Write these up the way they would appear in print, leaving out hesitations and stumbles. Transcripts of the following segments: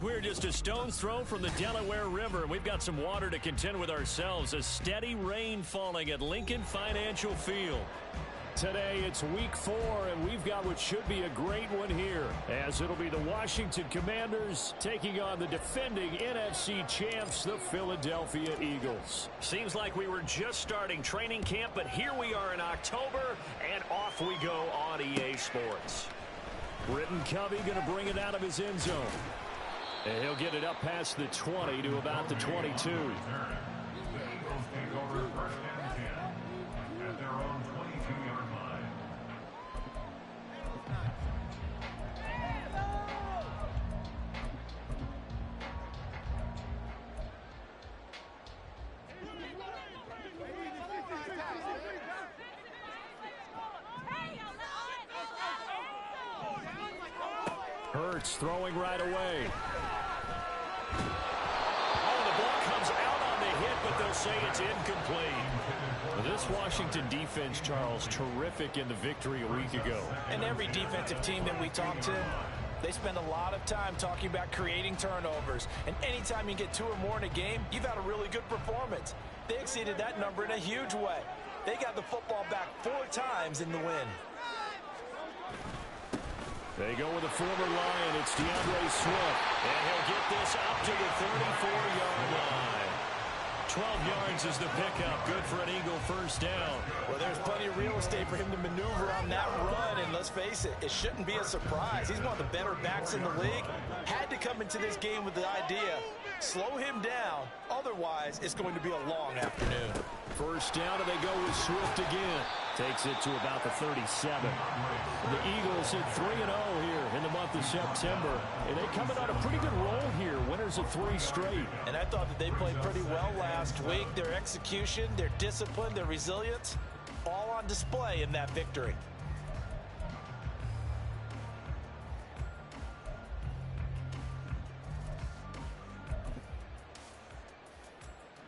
We're just a stone's throw from the Delaware River, and we've got some water to contend with ourselves. A steady rain falling at Lincoln Financial Field. Today it's week 4, and we've got what should be a great one here, as it'll be the Washington Commanders taking on the defending NFC champs, the Philadelphia Eagles. Seems like we were just starting training camp, but here we are in October, and off we go on EA Sports. Britton Covey going to bring it out of his end zone. And he'll get it up past the 20 to about the 22. Hurts throwing right away. But they'll say it's incomplete. This Washington defense, Charles, terrific in the victory a week ago. And every defensive team that we talk to, they spend a lot of time talking about creating turnovers. And anytime you get 2 or more in a game, you've had a really good performance. They exceeded that number in a huge way. They got the football back 4 times in the win. They go with a former Lion. It's DeAndre Swift. And he'll get this up to the 34-yard line. 12 yards is the pickup. Good for an Eagle first down. Well, there's plenty of real estate for him to maneuver on that run, and let's face it, it shouldn't be a surprise. He's one of the better backs in the league. Had to come into this game with the idea, slow him down, otherwise it's going to be a long afternoon. First down, and they go with Swift again. Takes it to about the 37. The Eagles hit 3-0 here in the month of September, and they come in on a pretty good roll here. Winners of 3 straight. And I thought that they played pretty well last week. Their execution, their discipline, their resilience, all on display in that victory.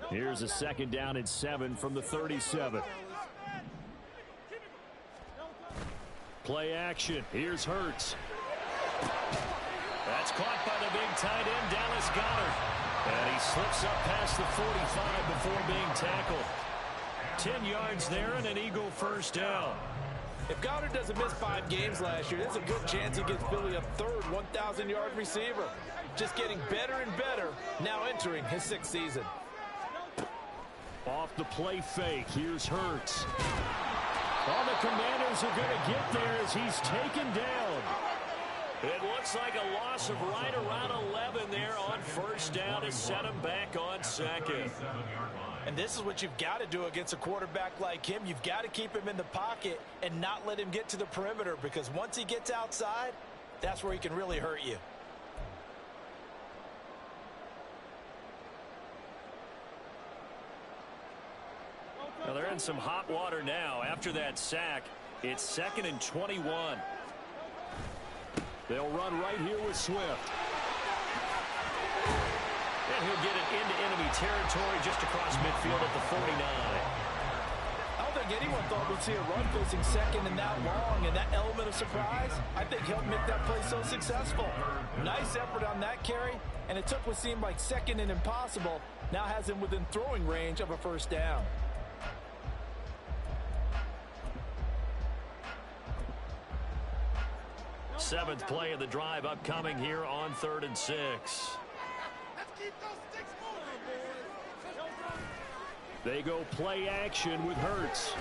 Here's a 2nd down and 7 from the 37. Play action. Here's Hurts. That's caught by the big tight end, Dallas Goedert. And he slips up past the 45 before being tackled. 10 yards there and an Eagle first down. If Goddard doesn't miss 5 games last year, there's a good chance he gets Philly a 3rd 1,000-yard receiver. Just getting better and better, now entering his 6th season. Off the play fake, here's Hurts. All the Commanders are going to get there as he's taken down. It looks like a loss of right around 11 there on first down to set him back on 2nd. And this is what you've got to do against a quarterback like him. You've got to keep him in the pocket and not let him get to the perimeter, because once he gets outside, that's where he can really hurt you. Now they're in some hot water now. After that sack, it's 2nd and 21. They'll run right here with Swift. And he'll get it into enemy territory just across midfield at the 49. I don't think anyone thought we'd see a run facing 2nd and that long, and that element of surprise, I think, helped make that play so successful. Nice effort on that carry, and it took what seemed like 2nd and impossible, now has him within throwing range of a first down. Seventh play of the drive upcoming here on 3rd and 6. They go play action with Hurts.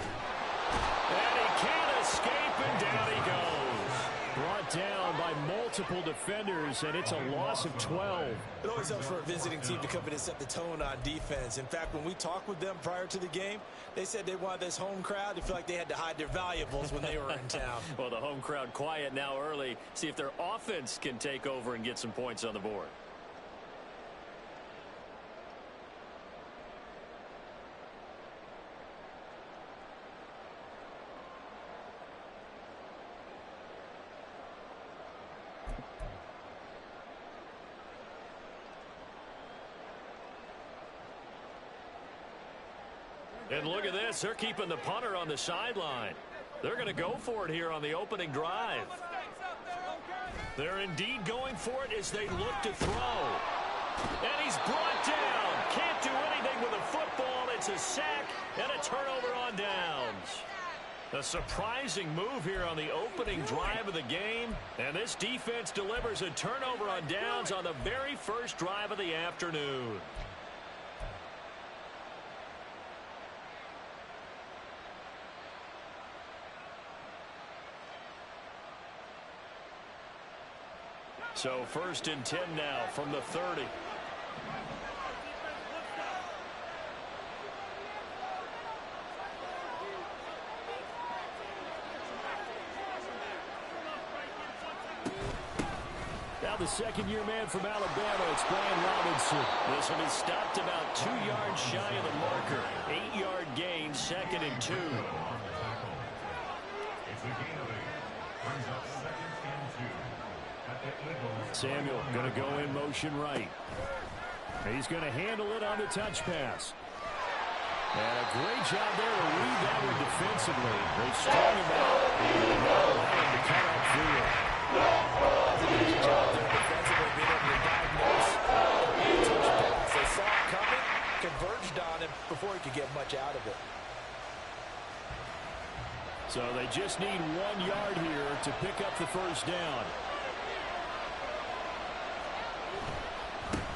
And he can't escape, and down he goes. Brought down by multiple defenders, and it's a loss of 12. It always helps for a visiting team to come in and set the tone on defense. In fact, when we talked with them prior to the game, they said they wanted this home crowd to feel like they had to hide their valuables when they were in town. Well, the home crowd quiet now early. See if their offense can take over and get some points on the board. And look at this. They're keeping the punter on the sideline. They're going to go for it here on the opening drive. They're indeed going for it as they look to throw. And he's brought down. Can't do anything with a football. It's a sack and a turnover on downs. A surprising move here on the opening drive of the game. And this defense delivers a turnover on downs on the very first drive of the afternoon. So 1st and 10 now from the 30. Now the second-year man from Alabama, it's Brian Robinson. This one is stopped about 2 yards shy of the marker. 8-yard gain, 2nd and 2. Samuel going to go in motion right. He's going to handle it on the touch pass. And a great job there to read that one defensively. They strung him out. And now allowing to cut out field. That's a good job there defensively, being able to diagnose the touch pass. They saw it coming, converged on him before he could get much out of it. So they just need 1 yard here to pick up the first down.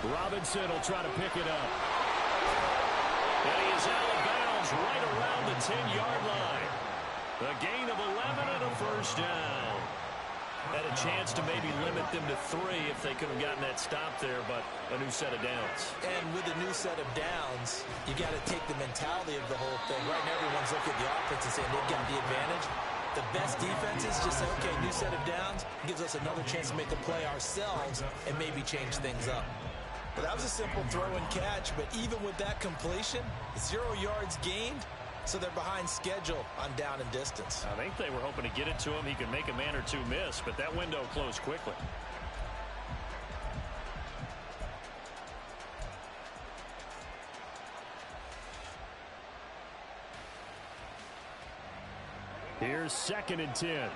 Robinson will try to pick it up. And he is out of bounds right around the 10-yard line. A gain of 11 and a first down. Had a chance to maybe limit them to 3 if they could have gotten that stop there, but a new set of downs. And with a new set of downs, you got to take the mentality of the whole thing. Right now, everyone's looking at the offense and saying they've got the advantage. The best defenses just say, okay, new set of downs gives us another chance to make a play ourselves and maybe change things up. Well, that was a simple throw and catch, but even with that completion, 0 yards gained, so they're behind schedule on down and distance. I think they were hoping to get it to him. He could make a man or two miss, but that window closed quickly. Here's 2nd and 10.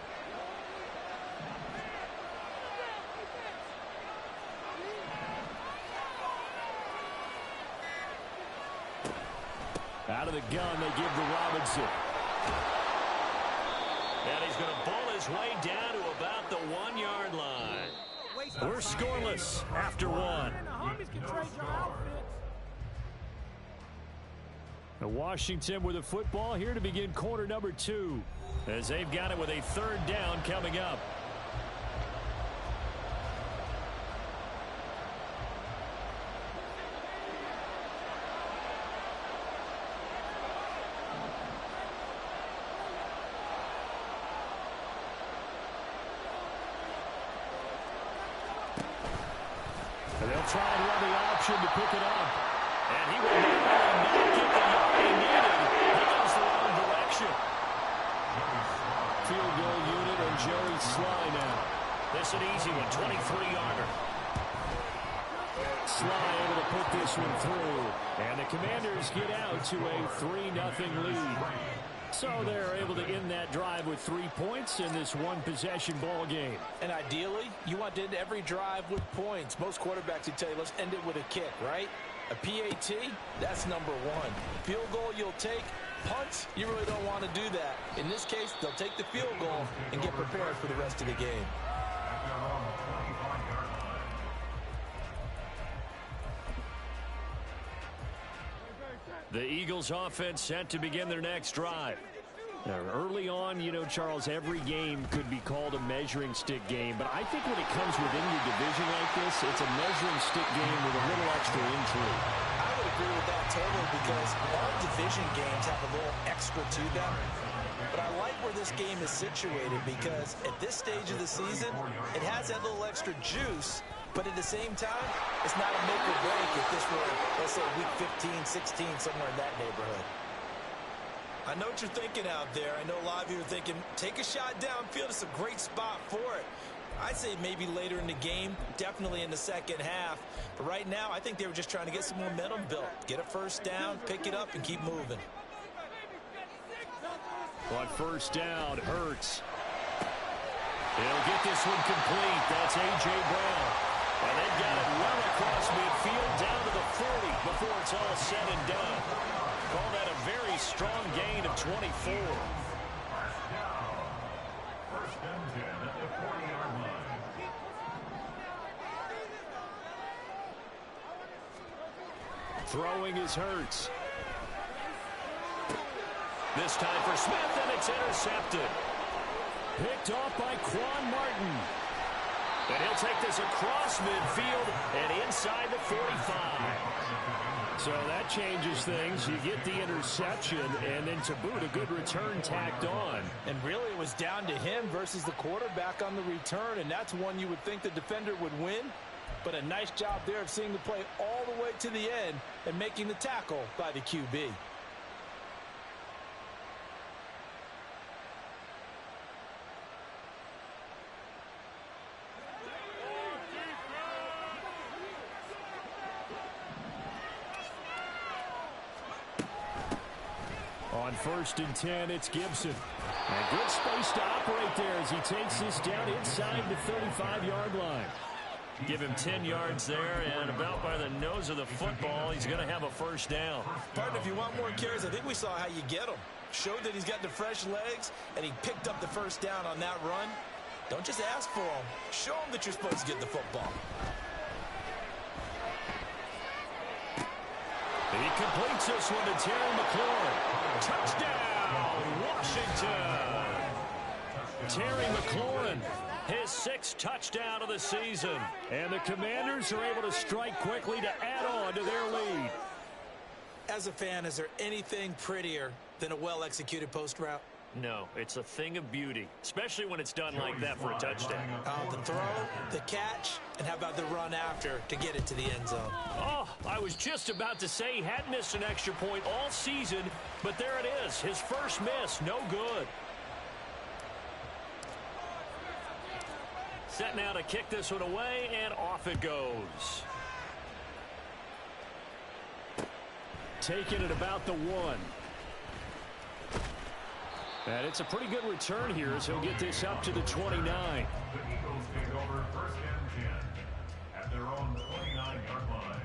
Out of the gun, they give to Robinson. And he's going to bull his way down to about the 1 yard line. We're scoreless after 1. Washington with the football here to begin quarter number 2, as they've got it with a 3rd down coming up. And they'll try and run the option to pick it up. And he will not get the yard he needed. He goes the wrong direction. Field goal unit and Jerry Sly now. This an easy one, 23-yarder. Sly able to put this one through. And the Commanders get out to a 3-0 lead. So they're able to end that drive with 3 points in this one-possession ball game. And ideally, you want to end every drive with points. Most quarterbacks would tell you, let's end it with a kick, right? A PAT, that's number 1. Field goal you'll take. Punts, you really don't want to do that. In this case, they'll take the field goal and get prepared for the rest of the game. The Eagles offense set to begin their next drive. Early on, you know, Charles, every game could be called a measuring stick game, but I think when it comes within your division like this, it's a measuring stick game with a little extra intrigue. I would agree with that totally because all division games have a little extra to them. But I like where this game is situated because at this stage of the season, it has that little extra juice, but at the same time, it's not a make or break if this were, let's say, week 15, 16, somewhere in that neighborhood. I know what you're thinking out there. I know a lot of you are thinking, take a shot downfield. It's a great spot for it. I'd say maybe later in the game, definitely in the second half. But right now, I think they were just trying to get some momentum built. Get a first down, pick it up, and keep moving. On first down, Hurts. He'll get this one complete. That's A.J. Brown. And they've got it well across midfield down to the 40 before it's all said and done. Call that a very strong gain of 24. Throwing is Hurts. This time for Smith, and it's intercepted. Picked off by Quan Martin. And he'll take this across midfield and inside the 45. So that changes things. You get the interception, and then to boot, a good return tacked on. And really, it was down to him versus the quarterback on the return, and that's one you would think the defender would win. But a nice job there of seeing the play all the way to the end and making the tackle by the QB. On 1st and 10, it's Gibson. And good space to operate there as he takes this down inside the 35-yard line. Give him 10 yards there, and about by the nose of the football, he's going to have a first down. Partner, if you want more carries, I think we saw how you get them. Showed that he's got the fresh legs, and he picked up the first down on that run. Don't just ask for them. Show them that you're supposed to get the football. He completes this one to Terry McLaurin. Touchdown, Washington. Terry McLaurin, his 6th touchdown of the season. And the Commanders are able to strike quickly to add on to their lead. As a fan, is there anything prettier than a well-executed post route? No, it's a thing of beauty, especially when it's done like that for a touchdown. The throw, the catch, and how about the run after to get it to the end zone? Oh, I was just about to say he hadn't missed an extra point all season, but there it is, his first miss, no good. Set now to kick this one away, and off it goes. Taking it about the 1. And it's a pretty good return here as he'll get this up to the 29. The Eagles take over 1st and 10 at their own 29-yard line.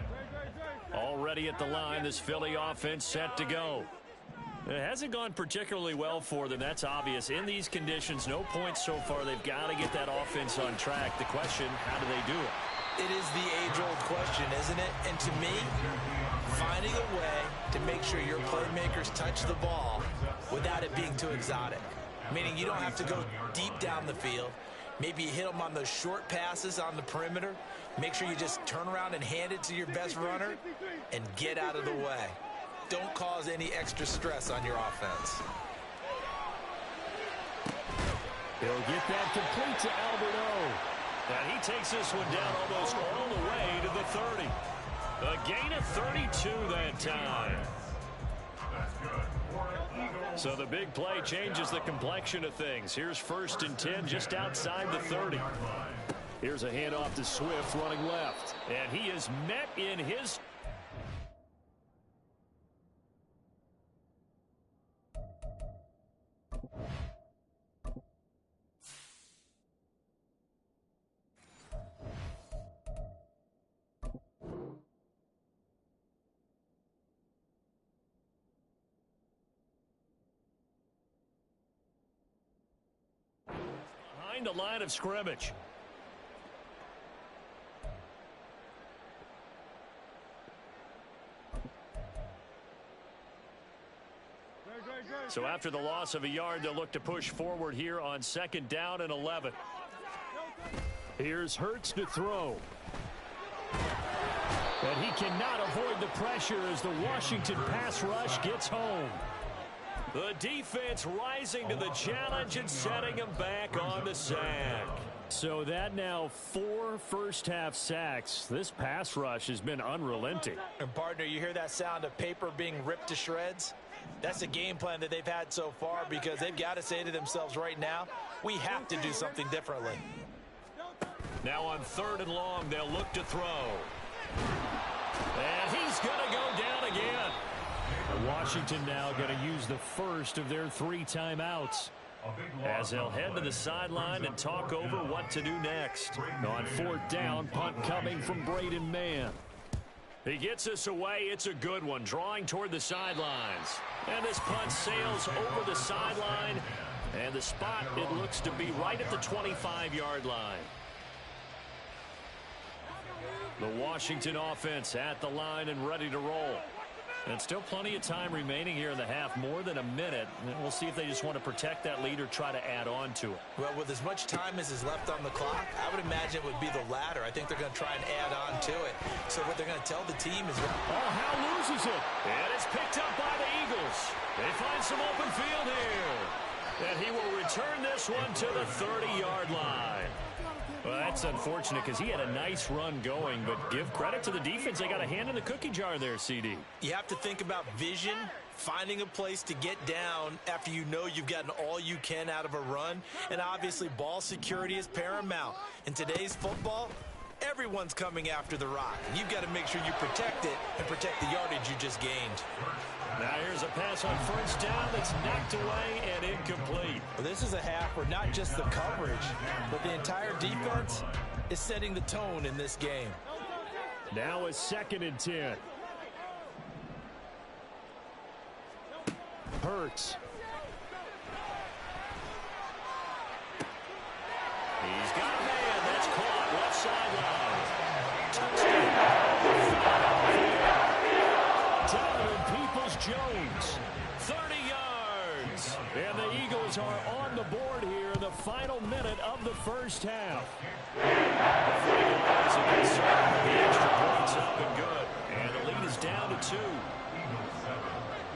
Already at the line, this Philly offense set to go. It hasn't gone particularly well for them, that's obvious. In these conditions, no points so far. They've got to get that offense on track. The question, how do they do it? It is the age-old question, isn't it? And to me, finding a way to make sure your playmakers touch the ball without it being too exotic. Meaning you don't have to go deep down the field. Maybe you hit them on those short passes on the perimeter. Make sure you just turn around and hand it to your best runner and get out of the way. Don't cause any extra stress on your offense. He'll get that complete to Albert O. And he takes this one down almost all the way to the 30. A gain of 32 that time. So the big play changes the complexion of things. Here's 1st and 10 just outside the 30. Here's a handoff to Swift running left. And he is met in his... behind the line of scrimmage. So after the loss of a yard, they'll look to push forward here on 2nd down and 11. Here's Hurts to throw. And he cannot avoid the pressure as the Washington pass rush gets home. The defense rising to the challenge and setting him back on the sack. So that now 4 first-half sacks. This pass rush has been unrelenting. And partner, you hear that sound of paper being ripped to shreds? That's the game plan that they've had so far, because they've got to say to themselves right now, we have to do something differently. Now on 3rd and long, they'll look to throw. And he's going to go down again. Washington now going to use the first of their 3 timeouts, as they'll head to the sideline and talk over what to do next. On 4th down, punt coming from Braden Mann. He gets us away. It's a good one, drawing toward the sidelines. And this punt sails over the sideline. And the spot, it looks to be right at the 25-yard line. The Washington offense at the line and ready to roll. And still plenty of time remaining here in the half, more than a minute. And we'll see if they just want to protect that lead or try to add on to it. Well, with as much time as is left on the clock, I would imagine it would be the latter. I think they're going to try and add on to it. So what they're going to tell the team is... Oh, Howe loses it. And it's picked up by the Eagles. They find some open field here. And he will return this one to the 30-yard line. Well, that's unfortunate because he had a nice run going, but give credit to the defense. They got a hand in the cookie jar there, CD. You have to think about vision, finding a place to get down after you know you've gotten all you can out of a run, and obviously ball security is paramount. In today's football, everyone's coming after the rock. You've got to make sure you protect it and protect the yardage you just gained. Now here's a pass on 1st down that's knocked away and incomplete. Well, this is a half where not just the coverage, but the entire defense is setting the tone in this game. Now a 2nd and 10. Hurts. He's got a man. That's caught. Left sideline. Touchdown. Jones, 30 yards. And the Eagles are on the board here in the final minute of the first half. The extra points up and good. And the lead is down to 2.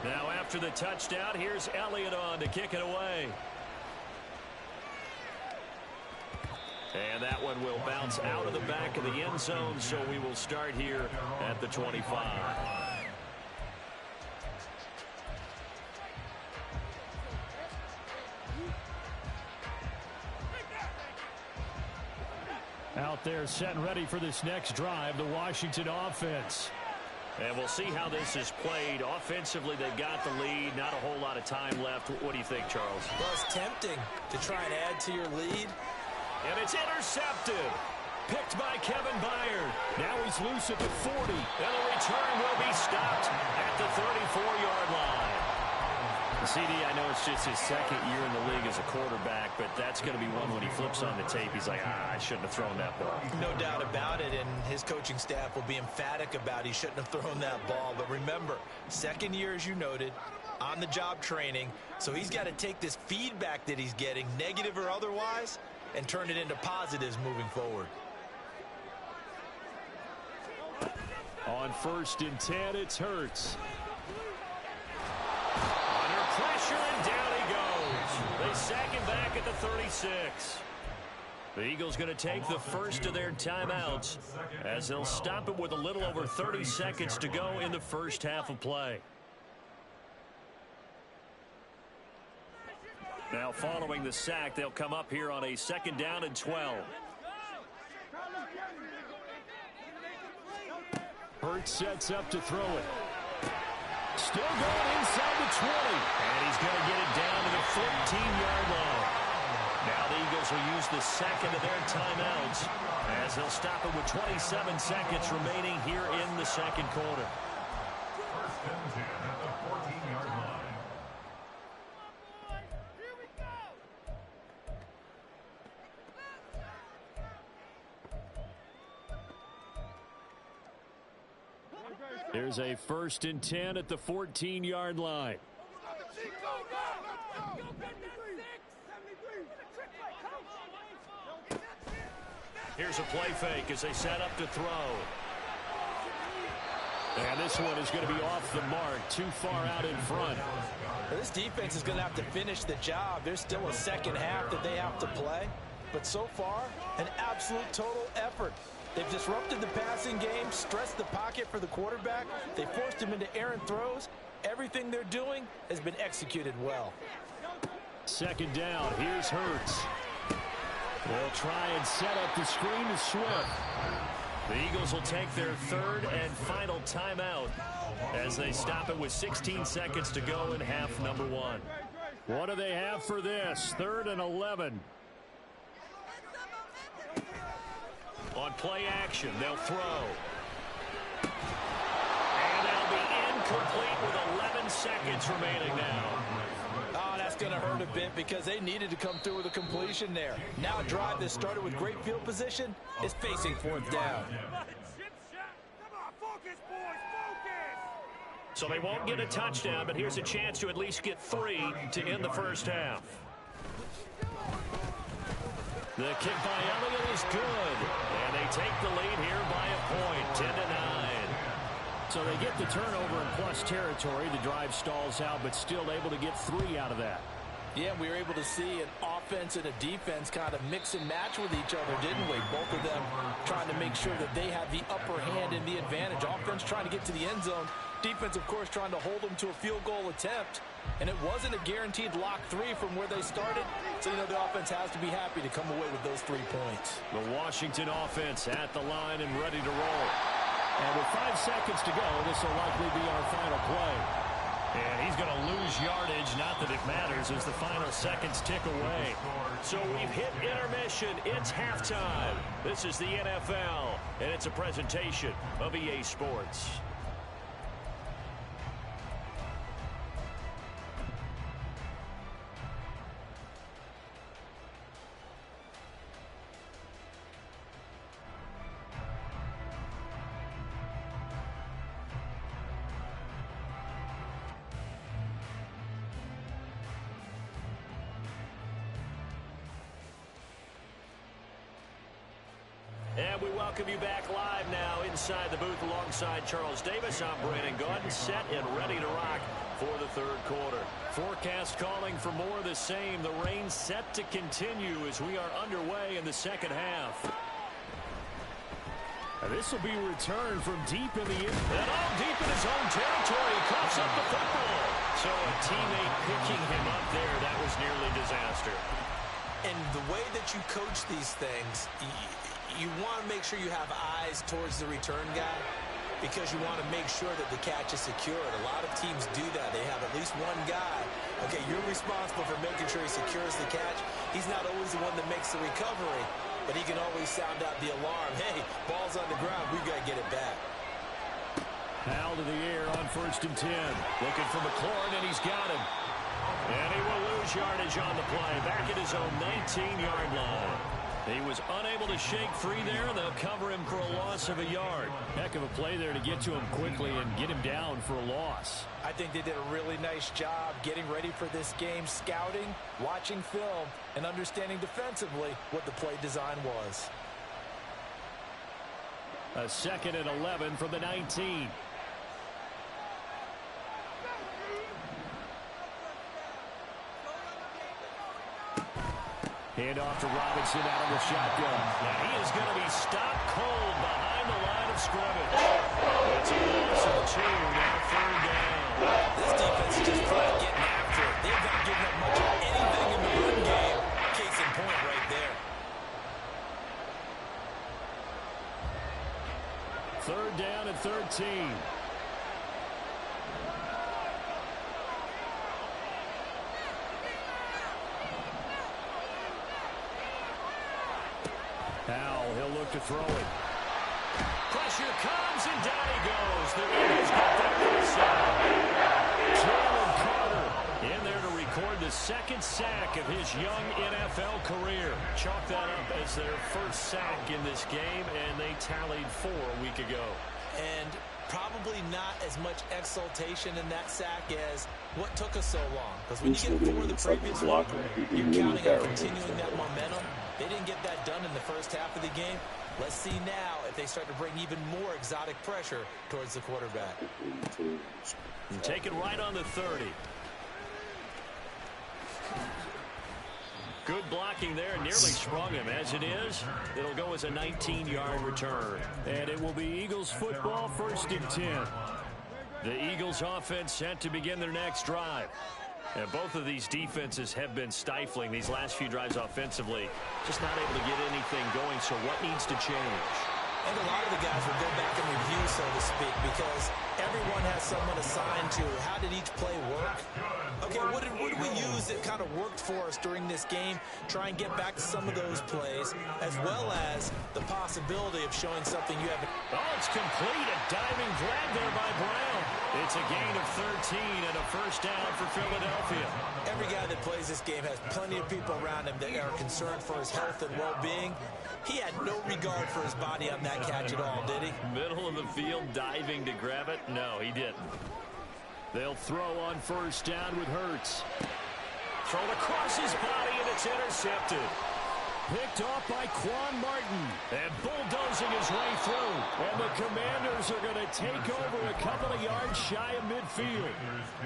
Now after the touchdown, here's Elliott on to kick it away. And that one will bounce out of the back of the end zone, so we will start here at the 25. Out there set and ready for this next drive, the Washington offense. And we'll see how this is played. Offensively, they've got the lead. Not a whole lot of time left. What do you think, Charles? Well, it's tempting to try and add to your lead. And it's intercepted. Picked by Kevin Byard. Now he's loose at the 40. And the return will be stopped at the 34-yard line. CD, I know it's just his 2nd year in the league as a quarterback, but that's going to be one when he flips on the tape. He's like, I shouldn't have thrown that ball. No doubt about it, and his coaching staff will be emphatic about he shouldn't have thrown that ball. But remember, 2nd year, as you noted, on-the-job training, so he's got to take this feedback that he's getting, negative or otherwise, and turn it into positives moving forward. On 1st and 10, it's Hurts. Pressure, and down he goes. They sack him back at the 36. The Eagles going to take the first of their timeouts as they'll stop it with a little over 30 seconds to go in the first half of play. Now following the sack, they'll come up here on a 2nd down and 12. Hurts sets up to throw it. Still going inside the 20. And he's going to get it down to the 14-yard line. Now the Eagles will use the 2nd of their timeouts as they'll stop it with 27 seconds remaining here in the 2nd quarter. 1st and 10 at the 14-yard line. There's a 1st and 10 at the 14-yard line. Here's a play fake as they set up to throw. And this one is going to be off the mark, too far out in front. Well, this defense is going to have to finish the job. There's still a second half that they have to play. But so far, an absolute total effort. They've disrupted the passing game, stressed the pocket for the quarterback. They forced him into errant throws. Everything they're doing has been executed well. Second down, here's Hurts. They'll try and set up the screen to Swift. The Eagles will take their third and final timeout as they stop it with 16 seconds to go in half number one. What do they have for this? 3rd and 11. On play action, they'll throw. And that'll be incomplete with 11 seconds remaining now. Oh, that's going to hurt a bit because they needed to come through with a completion there. Now a drive that started with great field position is facing 4th down. So they won't get a touchdown, but here's a chance to at least get 3 to end the first half. The kick by Elliott is good, and they take the lead here by a point, 10-9. So they get the turnover in plus territory. The drive stalls out, but still able to get 3 out of that. Yeah, we were able to see an offense and a defense kind of mix and match with each other, didn't we? Both of them trying to make sure that they have the upper hand and the advantage. Offense trying to get to the end zone. Defense, of course, trying to hold them to a field goal attempt. And it wasn't a guaranteed lock 3 from where they started. So, you know, the offense has to be happy to come away with those 3 points. The Washington offense at the line and ready to roll. And with 5 seconds to go, this will likely be our final play. And he's going to lose yardage, not that it matters, as the final seconds tick away. So we've hit intermission. It's halftime. This is the NFL, and it's a presentation of EA Sports. And we welcome you back live now inside the booth alongside Charles Davis. I'm Brandon Gaudin, set and ready to rock for the 3rd quarter. Forecast calling for more of the same. The rain set to continue as we are underway in the second half. And this will be returned from deep in the and all deep in his own territory. He coughs up the football. So a teammate picking him up there, that was nearly disaster. And the way that you coach these things, you want to make sure you have eyes towards the return guy because you want to make sure that the catch is secured. A lot of teams do that. They have at least one guy. Okay, you're responsible for making sure he secures the catch. He's not always the one that makes the recovery, but he can always sound out the alarm. Hey, ball's on the ground. We've got to get it back. Foul to the air on 1st and 10. Looking for McLaurin, and he's got him. And he will lose yardage on the play. Back at his own 19-yard line. He was unable to shake free there. They'll cover him for a loss of a yard. Heck of a play there to get to him quickly and get him down for a loss. I think they did a really nice job getting ready for this game, scouting, watching film, and understanding defensively what the play design was. A 2nd and 11 from the 19. Hand off to Robinson out of the shotgun. And he is going to be stopped cold behind the line of scrimmage. It's a loss of 2, now 3rd down. This defense is just flat getting after it. They've not given up much of anything in the run game. Case in point right there. 3rd down and 13. Howell, he'll look to throw it. Pressure comes, and down he goes. The Eagles get that inside. Jalen Carter in there to record the 2nd sack of his young NFL career. Chalk that up as their 1st sack in this game, and they tallied 4 a week ago. And probably not as much exultation in that sack as what took us so long. Because when you get 4 the previous week, you're counting on continuing that momentum. They didn't get that done in the first half of the game. Let's see now if they start to bring even more exotic pressure towards the quarterback. And take it right on the 30. Good blocking there, nearly sprung him. As it is, it'll go as a 19-yard return. And it will be Eagles football, 1st and 10. The Eagles offense set to begin their next drive. And both of these defenses have been stifling these last few drives offensively. Just not able to get anything going, so what needs to change? And a lot of the guys will go back and review, so to speak, because everyone has someone assigned to how did each play work. Okay, what did we use that kind of worked for us during this game? Try and get back to some of those plays, as well as the possibility of showing something you haven't. Oh, it's complete. A diving grab there by Brown. It's a gain of 13 and a 1st down for Philadelphia. Every guy that plays this game has plenty of people around him that are concerned for his health and well-being. He had no regard for his body on that catch at all, did he? Middle of the field, diving to grab it. No, he didn't. They'll throw on 1st down with Hurts. Thrown across his body, and it's intercepted. Picked off by Quan Martin. And bulldozing his way through. And the Commanders are going to take over a couple of yards shy of midfield.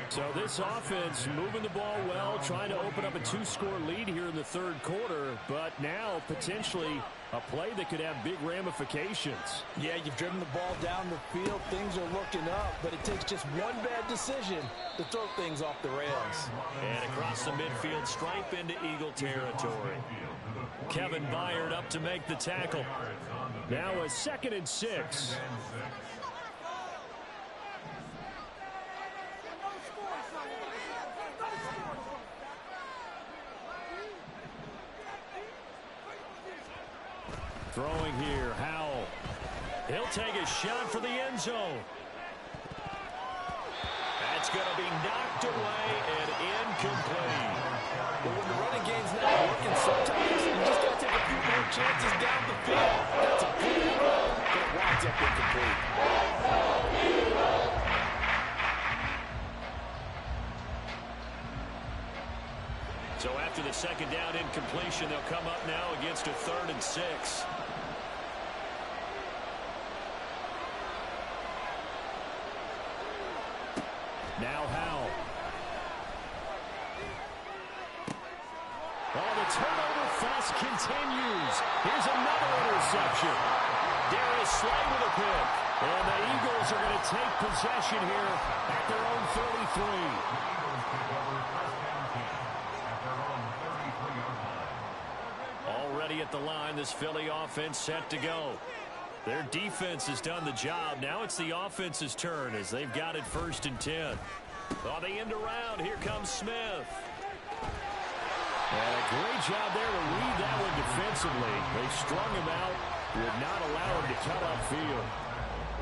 So this offense moving the ball well, trying to open up a 2-score lead here in the 3rd quarter. But now potentially a play that could have big ramifications. Yeah, you've driven the ball down the field. Things are looking up, but it takes just one bad decision to throw things off the rails. And across the midfield stripe into Eagle territory. Kevin Byard up to make the tackle. Now a 2nd and 6. Throwing here, Howell. He'll take a shot for the end zone. That's going to be knocked away and incomplete. But when the running game's not working, sometimes you just got to take a few more chances down the field. That's a good effort, but it winds up incomplete. So after the 2nd down incompletion, they'll come up now against a 3rd and 6. Now Howell. Oh, the turnover fest continues. Here's another interception. Darius Slay with a pick. And the Eagles are going to take possession here at their own 33. Already at the line, this Philly offense set to go. Their defense has done the job. Now it's the offense's turn as they've got it 1st and 10. On the end around, here comes Smith. And a great job there to read that one defensively. They strung him out, would not allow him to cut upfield.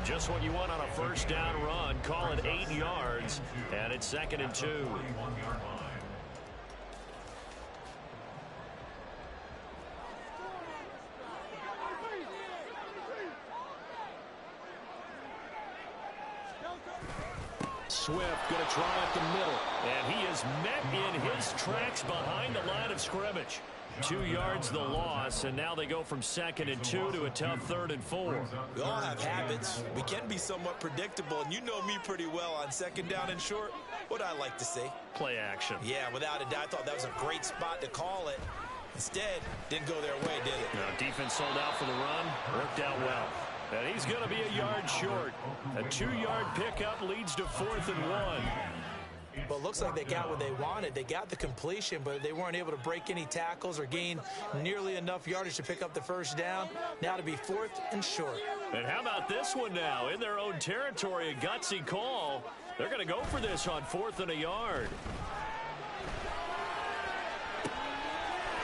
Just what you want on a 1st down run. Call it 8 yards, and it's 2nd and 2. Swift going to try up the middle. And he is met in his tracks behind the line of scrimmage. 2 yards the loss, and now they go from 2nd and 2 to a tough 3rd and 4. We all have habits. We can be somewhat predictable, and you know me pretty well on 2nd down and short. What I like to see? Play action. Yeah, without a doubt, I thought that was a great spot to call it. Instead, didn't go their way, did it? No, defense sold out for the run. Worked out well. And he's going to be a yard short. A 2-yard pickup leads to 4th and 1. But looks like they got what they wanted. They got the completion, but they weren't able to break any tackles or gain nearly enough yardage to pick up the 1st down. Now to be 4th and short. And how about this one now? In their own territory, a gutsy call. They're going to go for this on 4th and a yard.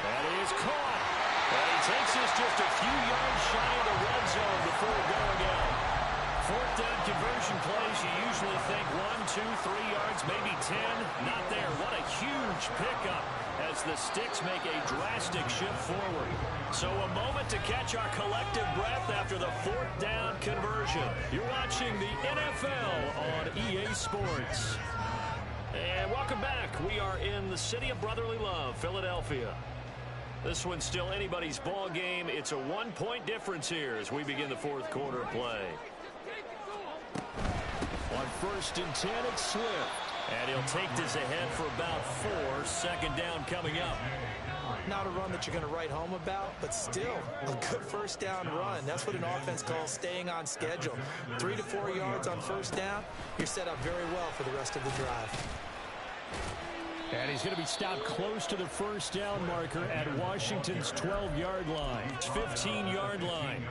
And he is caught. And he takes this just a few yards shy of the red zone before going out. 4th down conversion plays, you usually think 1, 2, 3 yards, maybe 10. Not there. What a huge pickup as the Sticks make a drastic shift forward. So a moment to catch our collective breath after the 4th down conversion. You're watching the NFL on EA Sports. And welcome back. We are in the city of brotherly love, Philadelphia. This one's still anybody's ball game. It's a 1-point difference here as we begin the fourth quarter of play. On 1st and 10, it's Swift. And he'll take this ahead for about 4. 2nd down coming up. Not a run that you're going to write home about, but still a good 1st down run. That's what an offense calls staying on schedule. 3 to 4 yards on 1st down. You're set up very well for the rest of the drive. And he's going to be stopped close to the 1st down marker at Washington's 12-yard line. 15-yard line.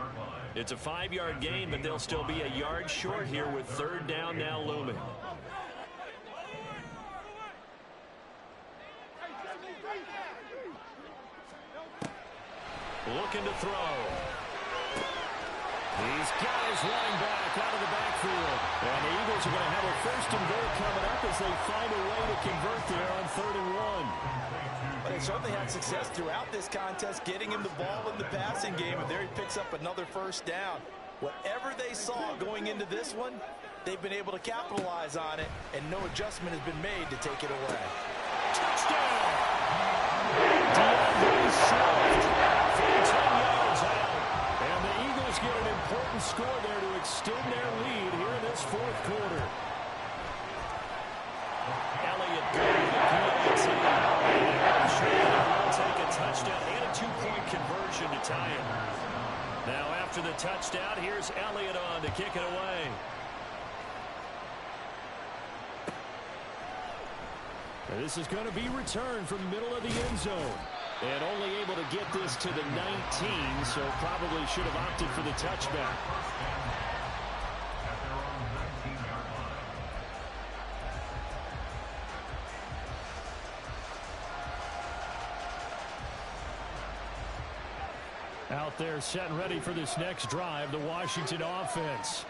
It's a 5-yard gain, but they'll still be a yard short here with 3rd down now looming. Looking to throw. He's got his running back out of the backfield. And the Eagles are going to have a 1st and goal coming up as they find a way to convert there on 3rd and 1. But they certainly had success throughout this contest, getting him the ball in the passing game, and there he picks up another 1st down. Whatever they saw going into this one, they've been able to capitalize on it, and no adjustment has been made to take it away. Touchdown! DeAndre Swift from 10 yards out. And the Eagles get an important score there to extend their lead here in this 4th quarter. Elliott going to the PAT. Will take a touchdown and a 2-point conversion to tie it. Now after the touchdown, here's Elliott on to kick it away. And this is going to be returned from the middle of the end zone. And only able to get this to the 19, so probably should have opted for the touchback. Out there set and ready for this next drive, the Washington offense.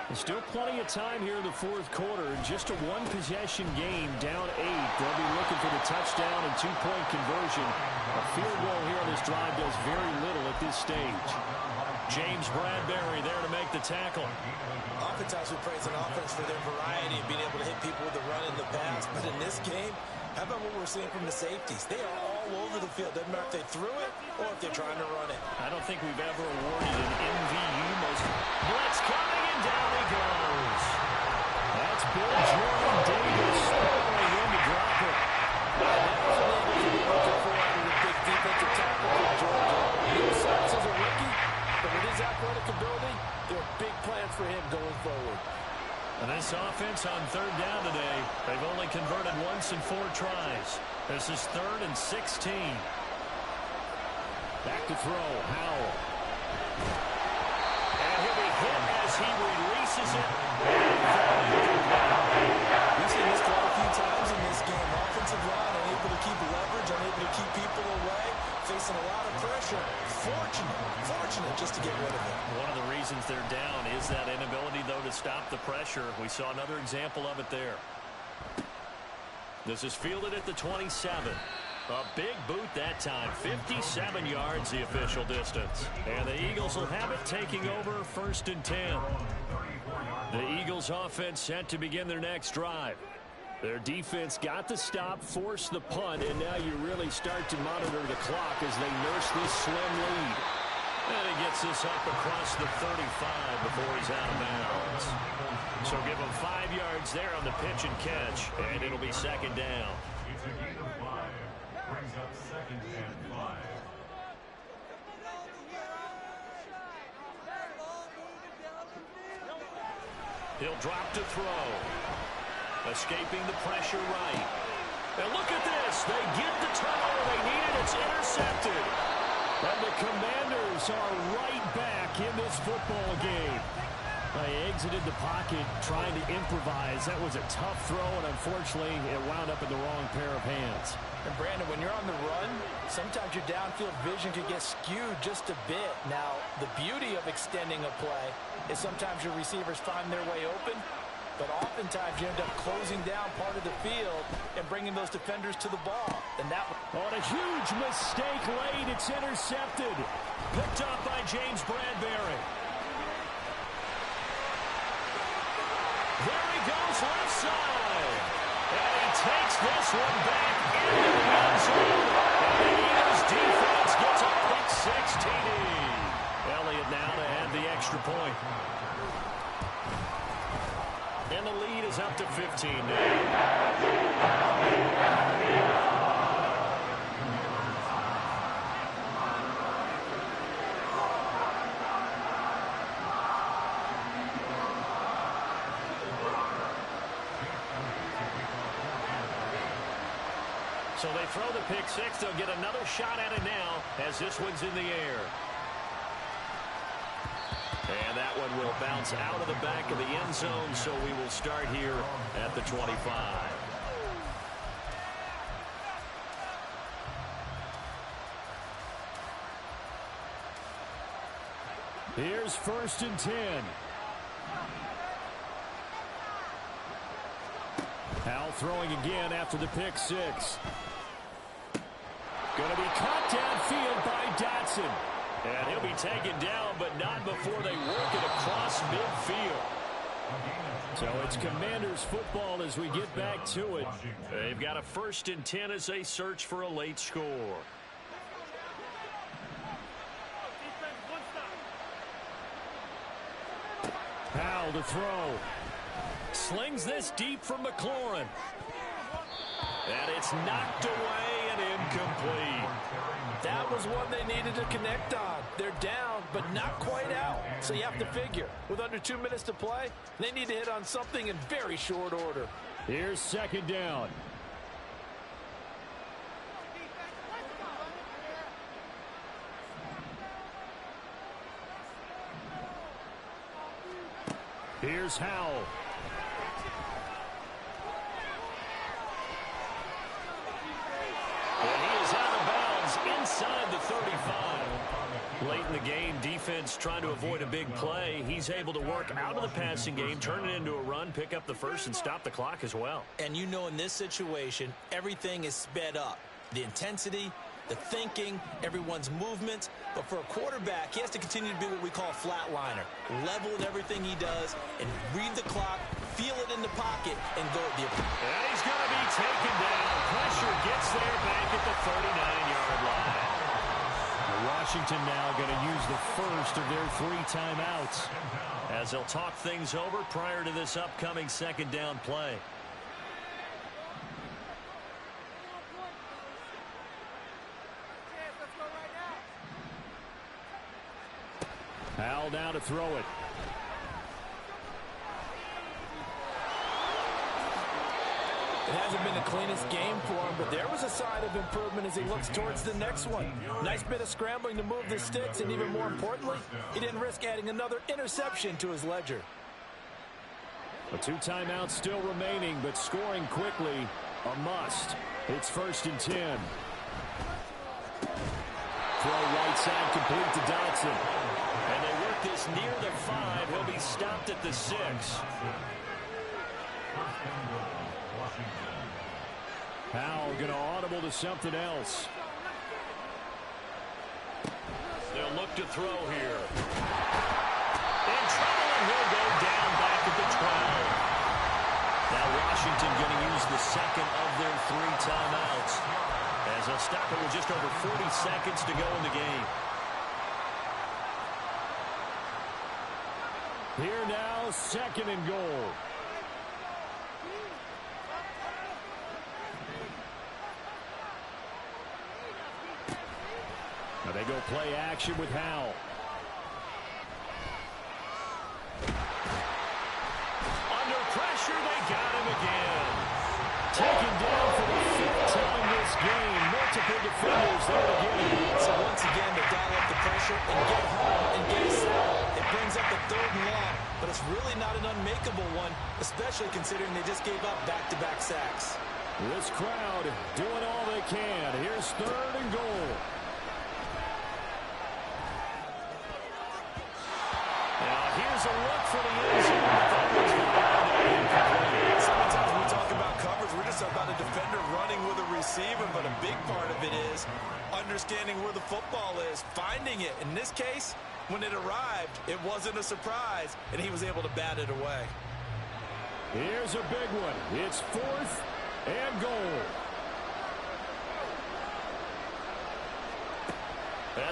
There's still plenty of time here in the 4th quarter. Just a 1-possession game, down 8. They'll be looking for the touchdown and 2-point conversion. A field goal here on this drive does very little at this stage. James Bradbury there to make the tackle. Oftentimes we praise an offense for their variety and being able to hit people with the run and the pass. But in this game, how about what we're seeing from the safeties? They are all over the field. Doesn't matter if they threw it or if they're trying to run it. I don't think we've ever awarded an MVU most blitz coming, and down he goes. That's Bill Jordan Davis throwing in to drop it. That was an able to be looking for out of the big defensive tackle from Georgia. He starts as a rookie, but with his athletic ability, there are big plans for him going forward. And this offense on 3rd down today, they've only converted once in 4 tries. This is 3rd and 16. Back to throw, Howell. And he'll be hit as he releases it. We've seen this quite a few times in this game. Offensive line unable to keep leverage, unable to keep people away, facing a lot of pressure. Fortunate just to get rid of it. One of the reasons they're down is that inability, though, to stop the pressure. We saw another example of it there. This is fielded at the 27. A big boot that time. 57 yards the official distance. And the Eagles will have it, taking over 1st and 10. The Eagles offense set to begin their next drive. Their defense got the stop, forced the punt, and now you really start to monitor the clock as they nurse this slim lead. And he gets this up across the 35 before he's out of bounds. So give him 5 yards there on the pitch and catch, and it'll be 2nd down. It's a gain of 5. Brings up 2nd and 5. He'll drop to throw. Escaping the pressure right. And look at this. They get the turnover they needed. It's intercepted. And the Commanders are right back in this football game. They exited the pocket trying to improvise. That was a tough throw, and unfortunately, it wound up in the wrong pair of hands. And Brandon, when you're on the run, sometimes your downfield vision could get skewed just a bit. Now, the beauty of extending a play is sometimes your receivers find their way open, but oftentimes you end up closing down part of the field and bringing those defenders to the ball. And that on a huge mistake late, it's intercepted. Picked up by James Bradbury. There he goes left side. And he takes this one back into the end zone. And the Eagles defense gets a quick 6 TD. Elliott now to add the extra point. And the lead is up to 15 now. So they throw the pick six. They'll get another shot at it now as this one's in the air. And that one will bounce out of the back of the end zone, so we will start here at the 25. Here's 1st and 10. Howell throwing again after the pick six. Going to be caught downfield by Dotson. And he'll be taken down, but not before they work it across midfield. So it's Commanders football as we get back to it. They've got a 1st and 10 as they search for a late score. Howell to throw. Slings this deep from McLaurin. And it's knocked away and incomplete. That was one they needed to connect on. They're down, but not quite out. So you have to figure, with under 2 minutes to play, they need to hit on something in very short order. Here's 2nd down. Here's Howell. And he is out of bounds inside the 35. Late in the game, defense trying to avoid a big play. He's able to work out of the passing game, turn it into a run, pick up the first, and stop the clock as well. And you know in this situation, everything is sped up. The intensity, the thinking, everyone's movement. But for a quarterback, he has to continue to be what we call a flatliner. Level in everything he does and read the clock, feel it in the pocket, and go at the opponent. And he's going to be taken down. Pressure gets there back at the 39-yard line. Washington now going to use the first of their 3 timeouts as they'll talk things over prior to this upcoming 2nd down play. Howell now to throw it. It hasn't been the cleanest game for him, but there was a sign of improvement as he looks towards the next one. Nice bit of scrambling to move the sticks, and even more importantly, he didn't risk adding another interception to his ledger. 2 timeouts still remaining, but scoring quickly, a must. It's 1st and 10. Throw right side complete to Dotson. And they work this near the 5. He'll be stopped at the 6. Howell going to audible to something else. They'll look to throw here. In trouble, and he'll go down back at the 12. Now Washington going to use the 2nd of their 3 timeouts as they'll stop it with just over 40 seconds to go in the game. Here now, 2nd and goal. Now they go play action with Howell. Under pressure, they got him again. Taken down for the 5th time this game. Multiple defenders there to get him. So once again, to dial up the pressure and get home and get a sack. It brings up the 3rd and long, but it's really not an unmakeable one, especially considering they just gave up back-to-back sacks. This crowd doing all they can. Here's 3rd and goal. Here's a look for the end zone. Sometimes we talk about coverage, we're just about a defender running with a receiver, but a big part of it is understanding where the football is, finding it. In this case, when it arrived, it wasn't a surprise, and he was able to bat it away. Here's a big one. It's 4th And goal.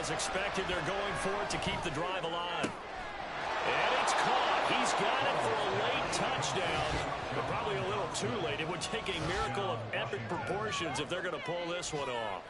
As expected, they're going for it to keep the drive alive. And it's caught. He's got it for a late touchdown, but probably a little too late. It would take a miracle of epic proportions if they're going to pull this one off.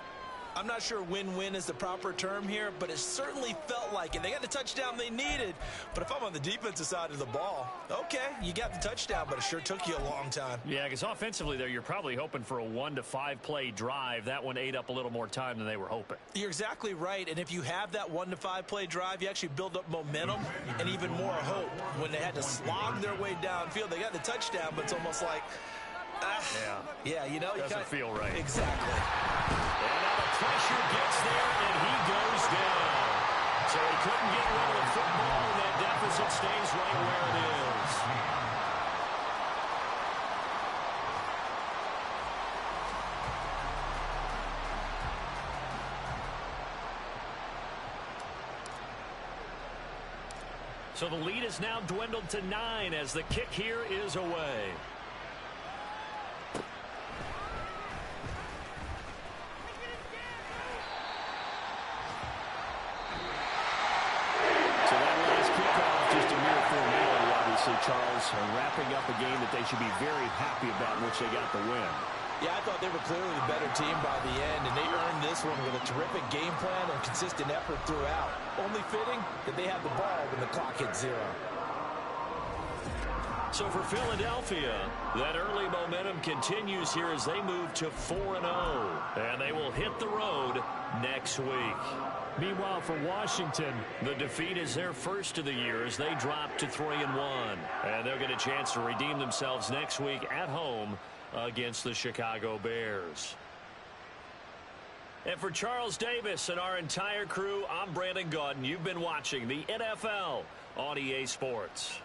I'm not sure win-win is the proper term here, but it certainly felt like it. They got the touchdown they needed, but if I'm on the defensive side of the ball, okay, you got the touchdown, but it sure took you a long time. Yeah, because offensively there, you're probably hoping for a 1 to 5 play drive. That one ate up a little more time than they were hoping. You're exactly right, and if you have that 1 to 5 play drive, you actually build up momentum and even more hope. When they had to slog their way downfield, they got the touchdown, but it's almost like, yeah, you know, doesn't feel right. Exactly. And now the pressure gets there, and he goes down. So he couldn't get rid of the football, and that deficit stays right where it is. So the lead is now dwindled to 9 as the kick here is away. Charles, wrapping up a game that they should be very happy about in which they got the win. Yeah, I thought they were clearly the better team by the end, and they earned this one with a terrific game plan and consistent effort throughout. Only fitting that they had the ball when the clock hit 0. So for Philadelphia, that early momentum continues here as they move to 4-0, and they will hit the road next week. Meanwhile, for Washington, the defeat is their first of the year as they drop to 3-1. And they'll get a chance to redeem themselves next week at home against the Chicago Bears. And for Charles Davis and our entire crew, I'm Brandon Gaudin. You've been watching the NFL on EA Sports.